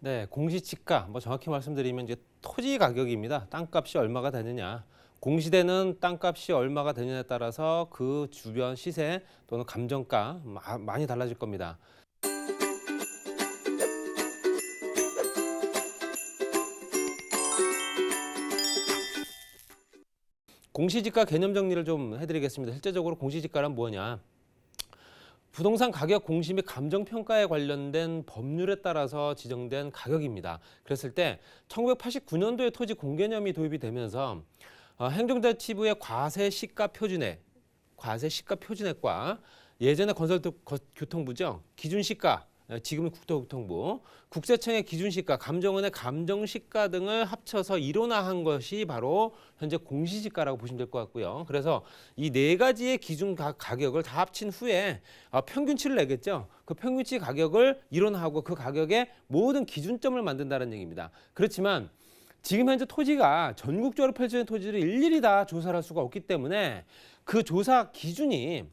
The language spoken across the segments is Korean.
네, 공시지가 정확히 말씀드리면 이제 토지 가격입니다. 땅값이 얼마가 되느냐. 공시되는 땅값이 얼마가 되느냐에 따라서 그 주변 시세 또는 감정가 많이 달라질 겁니다. 공시지가 개념 정리를 좀 해드리겠습니다. 실제적으로 공시지가란 뭐냐? 부동산 가격 공시 및 감정평가에 관련된 법률에 따라서 지정된 가격입니다. 그랬을 때 1989년도에 토지 공개념이 도입이 되면서 행정자치부의 과세시가 표준액과 예전에 건설교통부죠. 기준시가, 지금은 국토교통부, 국세청의 기준시가, 감정원의 감정시가 등을 합쳐서 일원화한 것이 바로 현재 공시지가라고 보시면 될 것 같고요. 그래서 이 네 가지의 기준 가격을 다 합친 후에 평균치를 내겠죠. 그 평균치 가격을 일원화하고 그 가격의 모든 기준점을 만든다는 얘기입니다. 그렇지만 지금 현재 토지가 전국적으로 펼쳐진 토지를 일일이 다 조사를 할 수가 없기 때문에 그 조사 기준이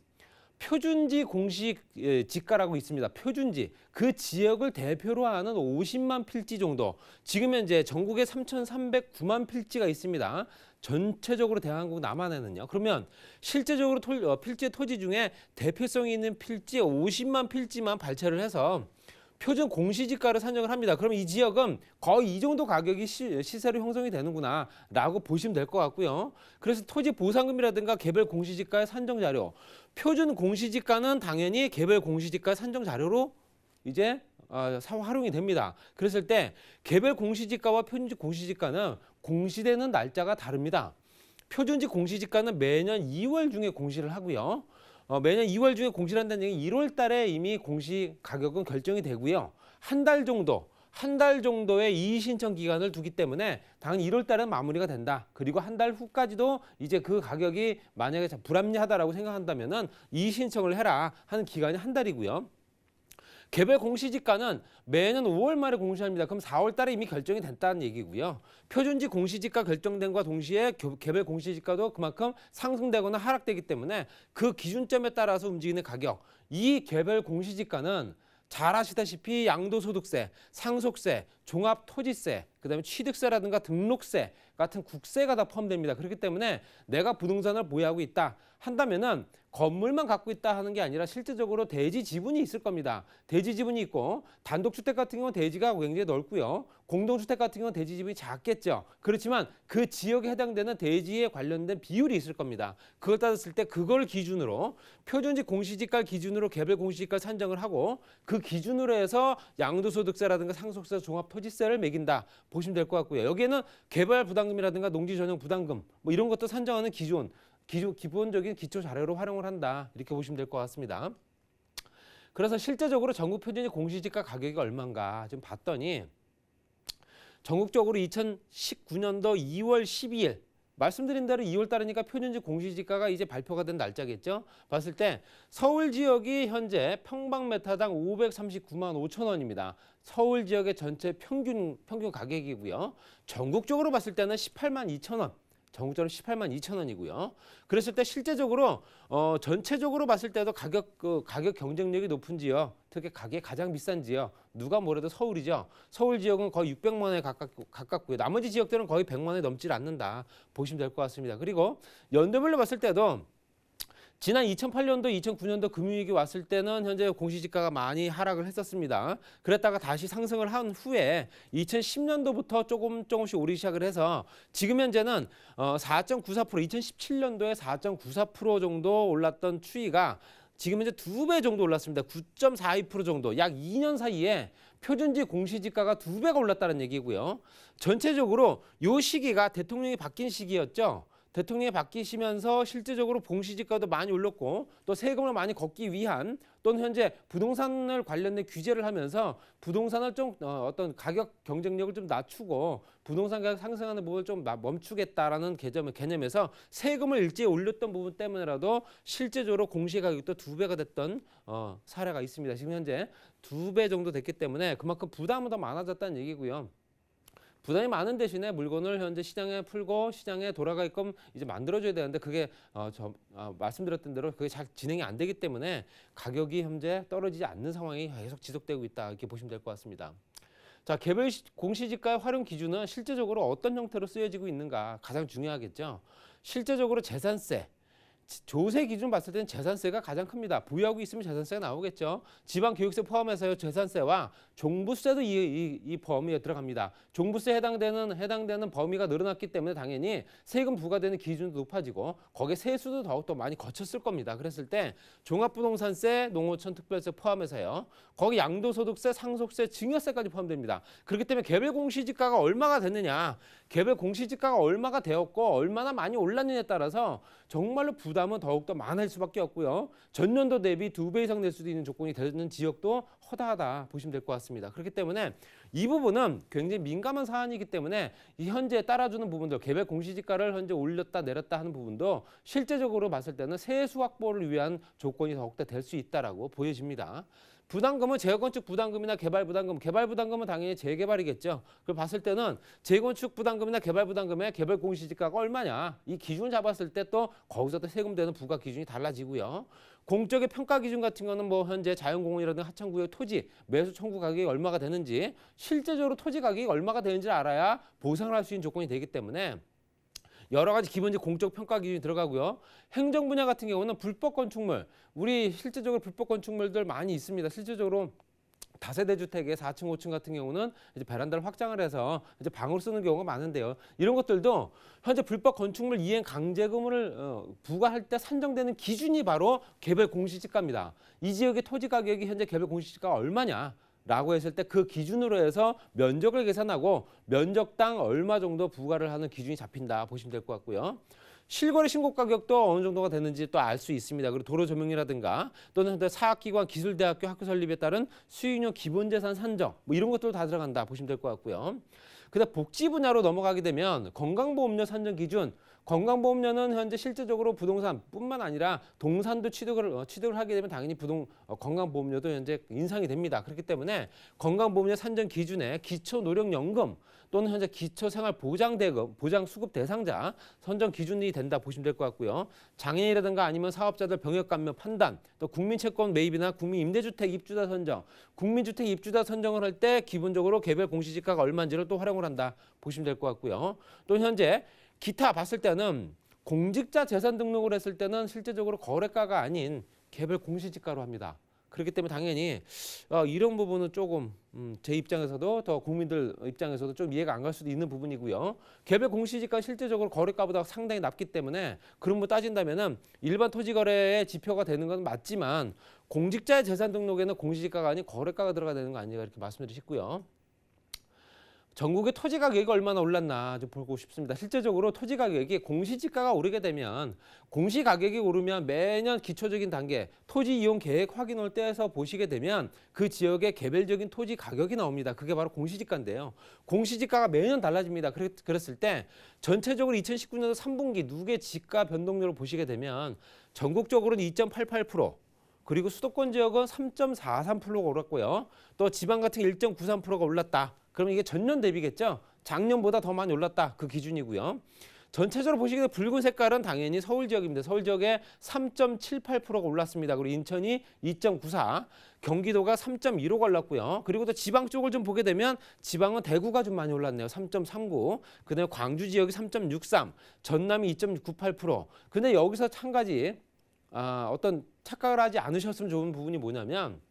표준지 공시지가라고 있습니다. 표준지. 그 지역을 대표로 하는 50만 필지 정도. 지금 현재 전국에 3,309만 필지가 있습니다. 전체적으로 대한민국 남한에는요. 그러면 실제적으로 필지의 토지 중에 대표성이 있는 필지 50만 필지만 발췌를 해서 표준 공시지가를 산정을 합니다. 그럼 이 지역은 거의 이 정도 가격이 시세로 형성이 되는구나 라고 보시면 될 것 같고요. 그래서 토지 보상금이라든가 개별 공시지가의 산정 자료, 표준 공시지가는 당연히 개별 공시지가 산정 자료로 이제 활용이 됩니다. 그랬을 때 개별 공시지가와 표준지 공시지가는 공시되는 날짜가 다릅니다. 표준지 공시지가는 매년 2월 중에 공시를 하고요. 매년 2월 중에 공시를 한다는 얘기 1월 달에 이미 공시 가격은 결정이 되고요. 한 달 정도의 이의 신청 기간을 두기 때문에 당연히 1월 달은 마무리가 된다. 그리고 한 달 후까지도 이제 그 가격이 만약에 불합리하다라고 생각한다면은 이의 신청을 해라 하는 기간이 한 달이고요. 개별 공시지가는 매년 5월 말에 공시합니다. 그럼 4월 달에 이미 결정이 됐다는 얘기고요. 표준지 공시지가 결정된과 동시에 개별 공시지가도 그만큼 상승되거나 하락되기 때문에 그 기준점에 따라서 움직이는 가격, 이 개별 공시지가는 잘 아시다시피 양도소득세, 상속세, 종합토지세, 그다음에 취득세라든가 등록세 같은 국세가 다 포함됩니다. 그렇기 때문에 내가 부동산을 보유하고 있다 한다면은 건물만 갖고 있다 하는 게 아니라 실질적으로 대지 지분이 있을 겁니다. 대지 지분이 있고 단독주택 같은 경우는 대지가 굉장히 넓고요. 공동주택 같은 경우는 대지 지분이 작겠죠. 그렇지만 그 지역에 해당되는 대지에 관련된 비율이 있을 겁니다. 그걸 따졌을 때 그걸 기준으로 표준지 공시지가 기준으로 개별 공시지가 산정을 하고 그 기준으로 해서 양도소득세라든가 상속세, 종합토지세를 매긴다 보시면 될 것 같고요. 여기에는 개발 부담금이라든가 농지 전용 부담금 이런 것도 산정하는 기본적인 기초 자료로 활용을 한다 이렇게 보시면 될 것 같습니다. 그래서 실제적으로 전국 표준지 공시지가 가격이 얼마인가 좀 봤더니 전국적으로 2019년도 2월 12일 말씀드린 대로 2월 달이니까 표준지 공시지가가 이제 발표가 된 날짜겠죠. 봤을 때 서울 지역이 현재 평방메타당 539만 5천 원입니다. 서울 지역의 전체 평균 가격이고요. 전국적으로 봤을 때는 18만 2천 원. 전국적으로 18만 2천 원이고요. 그랬을 때 실제적으로 전체적으로 봤을 때도 가격 경쟁력이 높은 지역, 특히 가격이 가장 비싼 지역, 누가 뭐래도 서울이죠. 서울 지역은 거의 600만 원에 가깝고요. 나머지 지역들은 거의 100만 원에 넘질 않는다 보시면 될 것 같습니다. 그리고 연도별로 봤을 때도 지난 2008년도, 2009년도 금융위기 왔을 때는 현재 공시지가가 많이 하락을 했었습니다. 그랬다가 다시 상승을 한 후에 2010년도부터 조금씩 오르기 시작을 해서 지금 현재는 4.94%, 2017년도에 4.94% 정도 올랐던 추이가 지금 현재 2배 정도 올랐습니다. 9.42% 정도, 약 2년 사이에 표준지 공시지가가 2배가 올랐다는 얘기고요. 전체적으로 이 시기가 대통령이 바뀐 시기였죠. 대통령이 바뀌시면서 실질적으로 공시지가도 많이 올랐고 또 세금을 많이 걷기 위한 또는 현재 부동산을 관련된 규제를 하면서 부동산을 좀 어떤 가격 경쟁력을 좀 낮추고 부동산 가격 상승하는 부분을 좀 멈추겠다라는 개념에서 세금을 일제히 올렸던 부분 때문에라도 실제적으로 공시가격도 2배가 됐던 사례가 있습니다. 지금 현재 2배 정도 됐기 때문에 그만큼 부담은 더 많아졌다는 얘기고요. 부담이 많은 대신에 물건을 현재 시장에 풀고 시장에 돌아가게끔 이제 만들어줘야 되는데 그게 말씀드렸던 대로 그게 잘 진행이 안 되기 때문에 가격이 현재 떨어지지 않는 상황이 계속 지속되고 있다 이렇게 보시면 될 것 같습니다. 자, 개별 공시지가의 활용 기준은 실제적으로 어떤 형태로 쓰여지고 있는가 가장 중요하겠죠. 실제적으로 재산세, 조세 기준 봤을 때는 재산세가 가장 큽니다. 보유하고 있으면 재산세가 나오겠죠. 지방교육세 포함해서 재산세와 종부세도 이 범위에 들어갑니다. 종부세 해당되는 범위가 늘어났기 때문에 당연히 세금 부과되는 기준도 높아지고 거기에 세수도 더욱더 많이 거쳤을 겁니다. 그랬을 때 종합부동산세, 농어촌 특별세 포함해서요. 거기 양도소득세, 상속세, 증여세까지 포함됩니다. 그렇기 때문에 개별 공시지가가 얼마가 됐느냐, 개별 공시지가가 얼마가 되었고 얼마나 많이 올랐느냐에 따라서 정말로 부담은 더욱더 많을 수밖에 없고요. 전년도 대비 2배 이상 낼 수도 있는 조건이 되는 지역도 허다하다 보시면 될 것 같습니다. 그렇기 때문에 이 부분은 굉장히 민감한 사안이기 때문에 이 현재 따라주는 부분들, 개별 공시지가를 현재 올렸다 내렸다 하는 부분도 실제적으로 봤을 때는 세수 확보를 위한 조건이 더욱더 될 수 있다라고 보여집니다. 부담금은 재건축 부담금이나 개발 부담금, 개발 부담금은 당연히 재개발이겠죠. 그걸 봤을 때는 재건축 부담금이나 개발 부담금의 개별 공시지가가 얼마냐, 이 기준을 잡았을 때 또 거기서 또 세금되는 부과 기준이 달라지고요. 공적의 평가 기준 같은 거는 뭐 현재 자연공원이라든가 하천구역 토지 매수 청구 가격이 얼마가 되는지, 실제적으로 토지 가격이 얼마가 되는지를 알아야 보상을 할 수 있는 조건이 되기 때문에 여러 가지 기본적 공적 평가 기준이 들어가고요. 행정 분야 같은 경우는 불법 건축물, 우리 실제적으로 불법 건축물들 많이 있습니다. 실제적으로 다세대 주택의 4층, 5층 같은 경우는 이제 베란다를 확장을 해서 이제 방으로 쓰는 경우가 많은데요. 이런 것들도 현재 불법 건축물 이행 강제금을 부과할 때 산정되는 기준이 바로 개별 공시지가입니다. 이 지역의 토지 가격이 현재 개별 공시지가가 얼마냐 라고 했을 때 그 기준으로 해서 면적을 계산하고 면적당 얼마 정도 부과를 하는 기준이 잡힌다 보시면 될 것 같고요. 실거래 신고 가격도 어느 정도가 되는지 또 알 수 있습니다. 그리고 도로 조명이라든가 또는 사학기관, 기술대학교 학교 설립에 따른 수익료 기본재산 산정 뭐 이런 것들도 다 들어간다 보시면 될 것 같고요. 그다음 복지 분야로 넘어가게 되면 건강보험료 산정 기준, 건강보험료는 현재 실제적으로 부동산뿐만 아니라 동산도 취득을 하게 되면 당연히 건강보험료도 현재 인상이 됩니다. 그렇기 때문에 건강보험료 산정 기준에 기초노령연금 또는 현재 기초생활보장대금, 보장수급 대상자 선정 기준이 된다 보시면 될 것 같고요. 장애인이라든가 아니면 사업자들 병역감면 판단, 또 국민채권 매입이나 국민임대주택 입주자 선정, 국민주택 입주자 선정을 할 때 기본적으로 개별 공시지가가 얼마인지를 또 활용을 한다 보시면 될 것 같고요. 또 현재 기타 봤을 때는 공직자 재산 등록을 했을 때는 실제적으로 거래가가 아닌 개별 공시지가로 합니다. 그렇기 때문에 당연히 이런 부분은 조금 제 입장에서도 더 국민들 입장에서도 좀 이해가 안 갈 수도 있는 부분이고요. 개별 공시지가 실제적으로 거래가보다 상당히 낮기 때문에 그런 거 따진다면은 일반 토지거래의 지표가 되는 건 맞지만 공직자의 재산 등록에는 공시지가가 아닌 거래가가 들어가야 되는 거 아닌가 이렇게 말씀드리고 싶고요. 전국의 토지 가격이 얼마나 올랐나 좀 보고 싶습니다. 실제적으로 토지 가격이 공시지가가 오르게 되면 공시 가격이 오르면 매년 기초적인 단계 토지 이용 계획 확인을 떼서 보시게 되면 그 지역의 개별적인 토지 가격이 나옵니다. 그게 바로 공시지가인데요. 공시지가가 매년 달라집니다. 그랬을 때 전체적으로 2019년도 3분기 누계 지가 변동률을 보시게 되면 전국적으로는 2.88%, 그리고 수도권 지역은 3.43%가 올랐고요. 또 지방 같은 1.93%가 올랐다. 그러면 이게 전년 대비겠죠? 작년보다 더 많이 올랐다. 그 기준이고요. 전체적으로 보시게 되면 붉은 색깔은 당연히 서울 지역입니다. 서울 지역에 3.78%가 올랐습니다. 그리고 인천이 2.94, 경기도가 3.15가 올랐고요. 그리고 또 지방 쪽을 좀 보게 되면 지방은 대구가 좀 많이 올랐네요. 3.39. 그다음에 광주 지역이 3.63, 전남이 2.98%. 근데 여기서 한 가지 어떤 착각을 하지 않으셨으면 좋은 부분이 뭐냐면,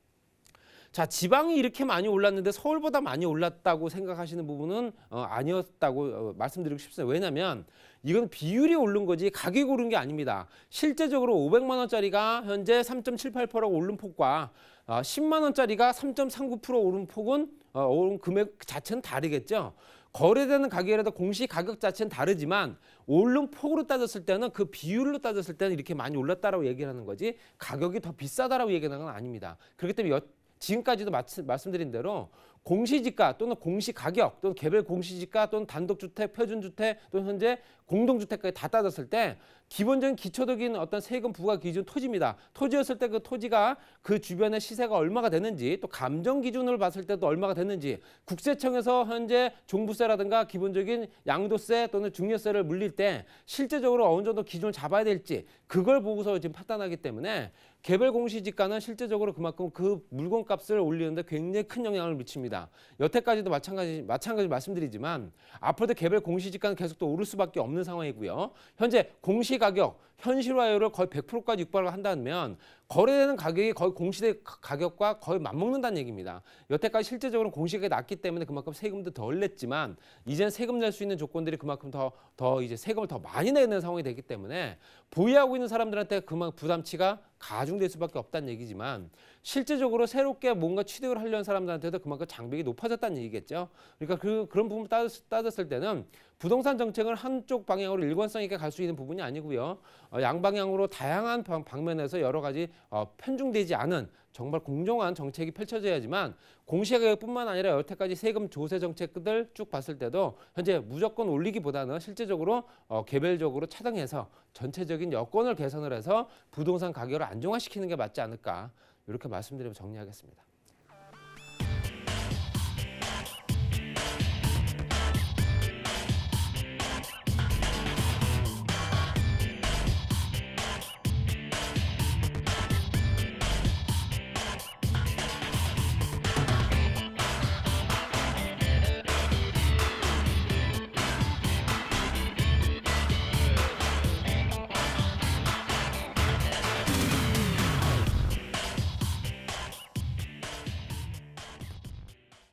자, 지방이 이렇게 많이 올랐는데 서울보다 많이 올랐다고 생각하시는 부분은 아니었다고 말씀드리고 싶습니다. 왜냐하면 이건 비율이 오른 거지 가격이 오른 게 아닙니다. 실제적으로 500만 원짜리가 현재 3.78%가 오른 폭과 10만 원짜리가 3.39% 오른 폭은 오른 금액 자체는 다르겠죠. 거래되는 가격이라도 공시 가격 자체는 다르지만 오른 폭으로 따졌을 때는 그 비율로 따졌을 때는 이렇게 많이 올랐다라고 얘기를 하는 거지 가격이 더 비싸다라고 얘기하는 건 아닙니다. 그렇기 때문에 지금까지도 말씀드린 대로 공시지가 또는 공시가격 또는 개별 공시지가 또는 단독주택, 표준주택 또는 현재 공동주택까지 다 따졌을 때 기본적인 기초적인 어떤 세금 부과 기준 토지입니다. 토지였을 때 그 토지가 그 주변의 시세가 얼마가 되는지, 또 감정 기준으로 봤을 때도 얼마가 되는지, 국세청에서 현재 종부세라든가 기본적인 양도세 또는 증여세를 물릴 때 실제적으로 어느 정도 기준을 잡아야 될지 그걸 보고서 지금 판단하기 때문에 개별 공시지가는 실제적으로 그만큼 그 물건값을 올리는데 굉장히 큰 영향을 미칩니다. 여태까지도 마찬가지 말씀드리지만 앞으로도 개별 공시지가는 계속 또 오를 수밖에 없는 상황이고요. 현재 공시가격 현실화율을 거의 100%까지 육박을 한다면 거래되는 가격이 거의 공시대 가격과 거의 맞먹는다는 얘기입니다. 여태까지 실제적으로 공시가격이 낮기 때문에 그만큼 세금도 덜 냈지만 이제는 세금 낼 수 있는 조건들이 그만큼 더 이제 세금을 더 많이 내는 상황이 되기 때문에 보유하고 있는 사람들한테 그만큼 부담치가 가중될 수밖에 없다는 얘기지만 실제적으로 새롭게 뭔가 취득을 하려는 사람들한테도 그만큼 장벽이 높아졌다는 얘기겠죠. 그러니까 그런 부분 따졌을 때는 부동산 정책을 한쪽 방향으로 일관성 있게 갈 수 있는 부분이 아니고요. 양방향으로 다양한 방면에서 여러 가지 편중되지 않은 정말 공정한 정책이 펼쳐져야지만 공시가격뿐만 아니라 여태까지 세금 조세 정책들 쭉 봤을 때도 현재 무조건 올리기보다는 실제적으로 개별적으로 차등해서 전체적인 여건을 개선을 해서 부동산 가격을 안정화시키는 게 맞지 않을까 이렇게 말씀드리면 정리하겠습니다.